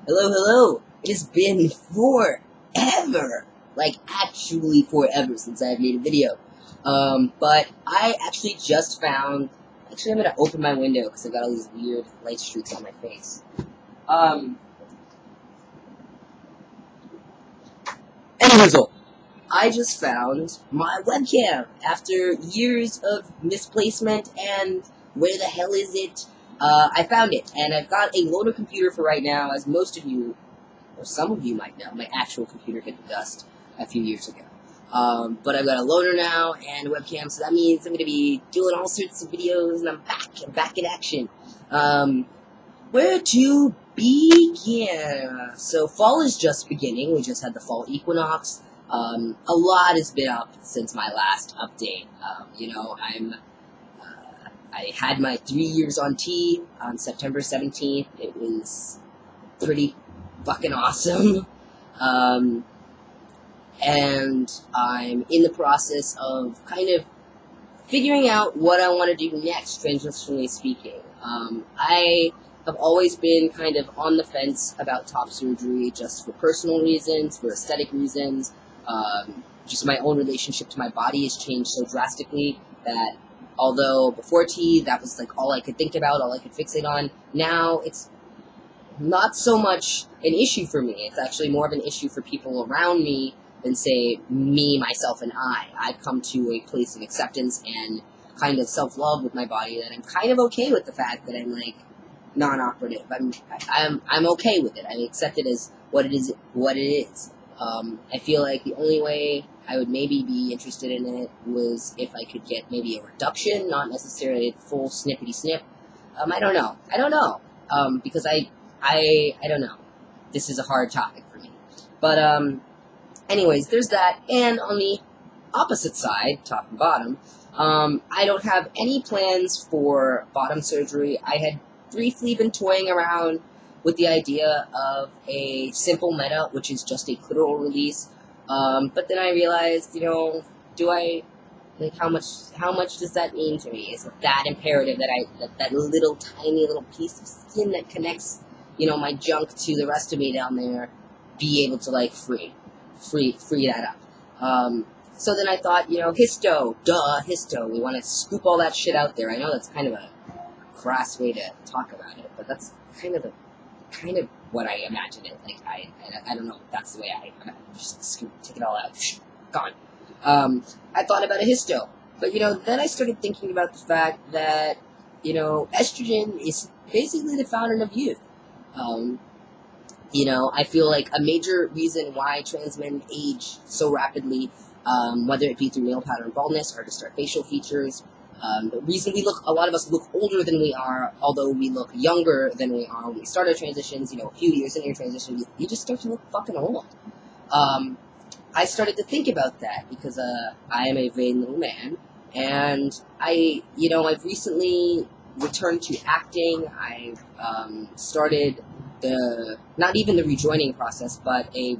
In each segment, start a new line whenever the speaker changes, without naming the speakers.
Hello, hello! It has been forever! Like, actually forever since I've made a video. But I actually just found... Actually, I'm gonna open my window because I've got all these weird light streaks on my face. Anyways, I just found my webcam after years of misplacement and where the hell is it? I found it, and I've got a loaner computer for right now, as most of you, or some of you might know. My actual computer hit the dust a few years ago. But I've got a loaner now and a webcam, so that means I'm going to be doing all sorts of videos, and I'm back in action. Where to begin? So fall is just beginning. We just had the fall equinox. A lot has been up since my last update. I had my 3 years on T on September 17th. It was pretty fucking awesome. And I'm in the process of kind of figuring out what I want to do next, transitionally speaking. I have always been kind of on the fence about top surgery, just for personal reasons, for aesthetic reasons. Just my own relationship to my body has changed so drastically that although before T, that was like all I could think about, all I could fixate on, now it's not so much an issue for me. It's actually more of an issue for people around me than, say, me, myself, and I. I've come to a place of acceptance and kind of self-love with my body that I'm kind of okay with the fact that I'm, like, non-operative. I'm okay with it. I accept it as what it is. I feel like the only way I would maybe be interested in it was if I could get maybe a reduction, not necessarily a full snippety-snip. I don't know. Because I don't know. This is a hard topic for me. But, anyways, there's that. And on the opposite side, top and bottom, I don't have any plans for bottom surgery. I had briefly been toying around with the idea of a simple meta, which is just a clitoral release. But then I realized, how much does that mean to me? Is it that imperative that that little tiny little piece of skin that connects, my junk to the rest of me down there, be able to, like, free that up? So then I thought, histo, histo. We want to scoop all that shit out there. I know that's kind of a crass way to talk about it, but that's kind of what I imagine it. Like, I don't know if that's the way I just scoop, take it all out, gone. I thought about a histo, but, then I started thinking about the fact that, estrogen is basically the fountain of youth. I feel like a major reason why trans men age so rapidly, whether it be through male pattern baldness or just our facial features, the reason a lot of us look older than we are, although we look younger than we are when we start our transitions, a few years into your transition, you just start to look fucking old. I started to think about that because, I am a vain little man, and I've recently returned to acting. I've, started not even the rejoining process, but a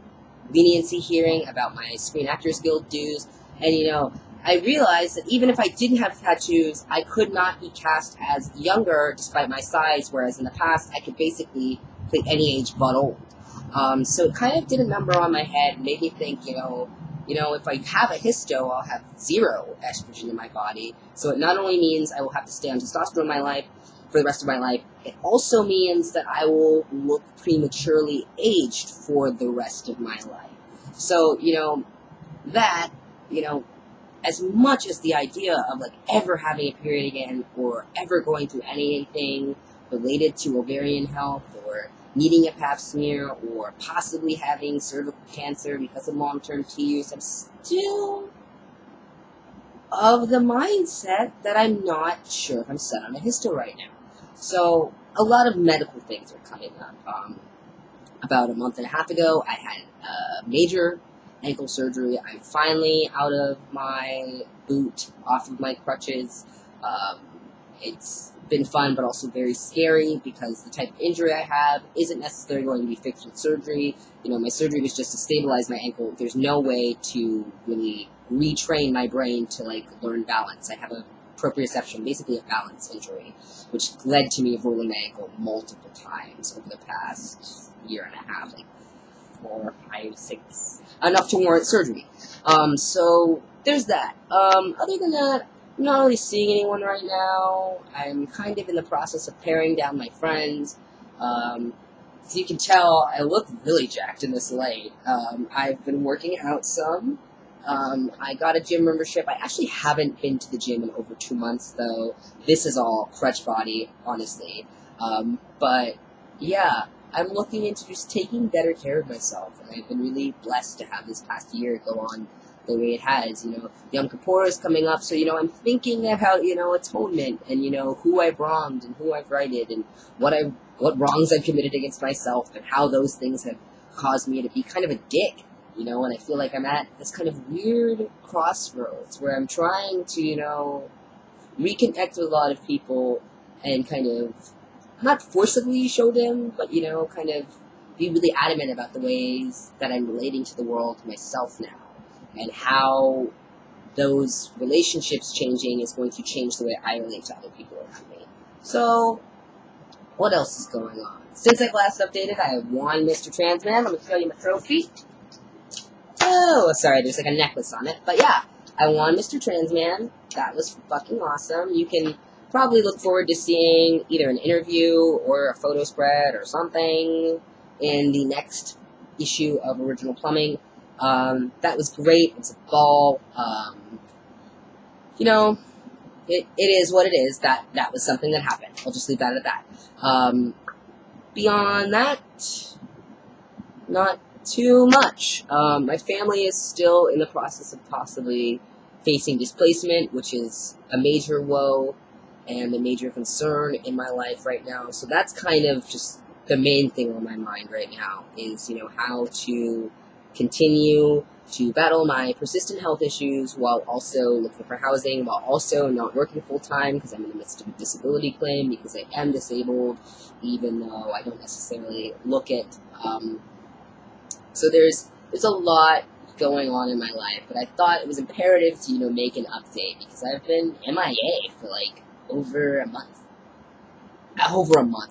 leniency hearing about my Screen Actors Guild dues, and, I realized that even if I didn't have tattoos, I could not be cast as younger despite my size, whereas in the past, I could basically play any age but old. So it kind of did a number on my head, made me think, if I have a histo, I'll have 0 estrogen in my body. So it not only means I will have to stay on testosterone in my life for the rest of my life, it also means that I will look prematurely aged for the rest of my life. So, as much as the idea of, like, ever having a period again, or ever going through anything related to ovarian health, or needing a pap smear, or possibly having cervical cancer because of long-term T use, I'm still of the mindset that I'm not sure if I'm set on a histo right now. So, a lot of medical things are coming up. About a month and a half ago, I had a major ankle surgery. I'm finally out of my boot, off of my crutches. It's been fun, but also very scary because the type of injury I have isn't necessarily going to be fixed with surgery. My surgery was just to stabilize my ankle. There's no way to really retrain my brain to, like, learn balance. I have a proprioception, basically a balance injury, which led to me rolling my ankle multiple times over the past year and a half, like 4, 5, 6, enough to warrant surgery. So there's that. Other than that, I'm not really seeing anyone right now. I'm kind of in the process of paring down my friends. As you can tell, I look really jacked in this light. I've been working out some. I got a gym membership. I actually haven't been to the gym in over 2 months, though. This is all crutch body, honestly. But, yeah, I'm looking into just taking better care of myself, and I've been really blessed to have this past year go on the way it has. Yom Kippur is coming up, so, I'm thinking about, atonement, and, who I've wronged, and who I've righted, and what wrongs I've committed against myself, and how those things have caused me to be kind of a dick, and I feel like I'm at this kind of weird crossroads where I'm trying to, reconnect with a lot of people and kind of not forcibly show them, but, kind of be really adamant about the ways that I'm relating to the world, to myself now, and how those relationships changing is going to change the way I relate to other people around me. So, what else is going on? Since I last updated, I have won Mr. Transman. Let me show you my trophy. Oh, sorry, there's like a necklace on it. But yeah, I won Mr. Transman. That was fucking awesome. You can probably look forward to seeing either an interview or a photo spread or something in the next issue of Original Plumbing. That was great. It's a ball. It is what it is. That was something that happened. I'll just leave that at that. Beyond that, not too much. My family is still in the process of possibly facing displacement, which is a major woe and a major concern in my life right now. So that's kind of just the main thing on my mind right now is, how to continue to battle my persistent health issues while also looking for housing, while also not working full-time because I'm in the midst of a disability claim because I am disabled, even though I don't necessarily look it. So there's a lot going on in my life, but I thought it was imperative to, make an update because I've been MIA for like over a month,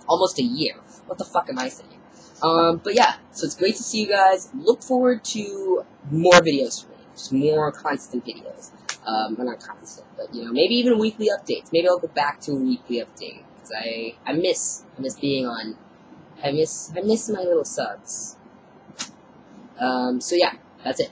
almost a year. What the fuck am I saying? But yeah, so it's great to see you guys. Look forward to more videos from me, just more constant videos. Well, not constant, but maybe even weekly updates. Maybe I'll go back to a weekly update because I miss being on. I miss my little subs. So yeah, that's it.